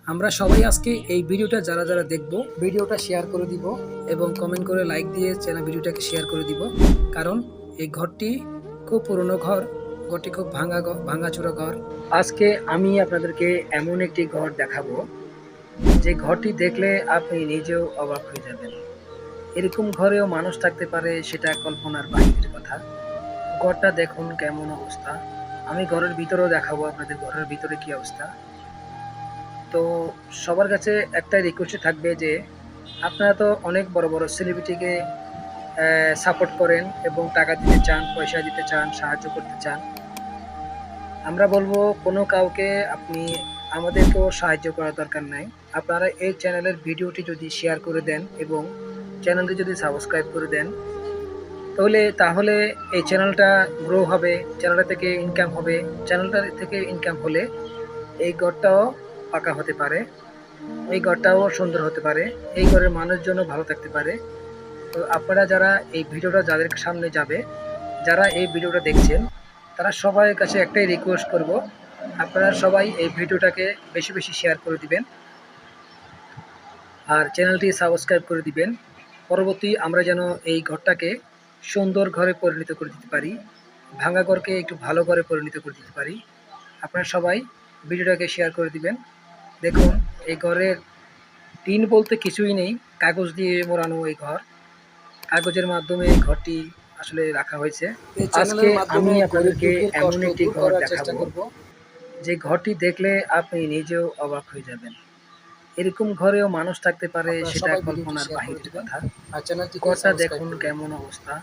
আমরা সবাই আজকে এই ভিডিওটা যারা যারা দেখব ভিডিওটা শেয়ার করে দিব এবং কমেন্ট করে লাইক দিয়ে চ্যানেল ভিডিওটাকে শেয়ার করে দিব। কারণ এই ঘরটি খুব পুরনো ঘর, ঘরটি খুব ভাঙাচোরা ঘর। আজকে আমি আপনাদেরকে এমন একটি ঘর দেখাবো যে ঘরটি দেখলে আপনি নিজেও অবাক হয়ে যাবেন। এরকম ঘরেও মানুষ থাকতে পারে, সেটা কল্পনার বাহিরের কথা। ঘরটা দেখুন কেমন অবস্থা। আমি ঘরের ভিতরেও দেখাবো আপনাদের ঘরের ভিতরে কি অবস্থা। তো সবার কাছে একটাই রিকোয়েস্ট থাকবে যে আপনারা তো অনেক বড় বড় সেলিব্রিটিকে সাপোর্ট করেন এবং টাকা দিতে চান, পয়সা দিতে চান, সাহায্য করতে চান। আমরা বলবো কোনো কাউকে আপনি আমাদেরকেও সাহায্য করার দরকার নাই। আপনারা এই চ্যানেলের ভিডিওটি যদি শেয়ার করে দেন এবং চ্যানেলটি যদি সাবস্ক্রাইব করে দেন তাহলে এই চ্যানেলটা গ্রো হবে, চ্যানেলটা থেকে ইনকাম হবে। চ্যানেলটা থেকে ইনকাম হলে এই ঘরটাও পাকা হতে পারে, এই ঘরটাও সুন্দর হতে পারে, এই ঘরের মানুষজনও ভালো থাকতে পারে। তো আপনারা যারা এই ভিডিওটা যাদের সামনে যাবে, যারা এই ভিডিওটা দেখছেন, তারা সবার কাছে একটাই রিকোয়েস্ট করব, আপনারা সবাই এই ভিডিওটাকে বেশি বেশি শেয়ার করে দিবেন আর চ্যানেলটি সাবস্ক্রাইব করে দিবেন। পরবর্তী আমরা যেন এই ঘরটাকে সুন্দর ঘরে পরিণত করে দিতে পারি, ভাঙা ঘরকে একটু ভালো ঘরে পরিণত করে দিতে পারি। আপনারা সবাই ভিডিওটাকে শেয়ার করে দিবেন। দেখুন এই ঘরের টিন বলতে কিছুই নেই, কাগজ দিয়ে মোড়ানো এই ঘর। কাগজের মাধ্যমে এই ঘরটি আসলে রাখা হয়েছে। আজকে আমি আপনাদেরকে এমন একটি ঘর দেখাবো যে ঘরটি দেখলে আপনি নিজেও অবাক হয়ে যাবেন। এরকম ঘরেও মানুষ থাকতে পারে, সেটা কল্পনার বাহিরের কথা। ঘরটা দেখুন কেমন অবস্থা।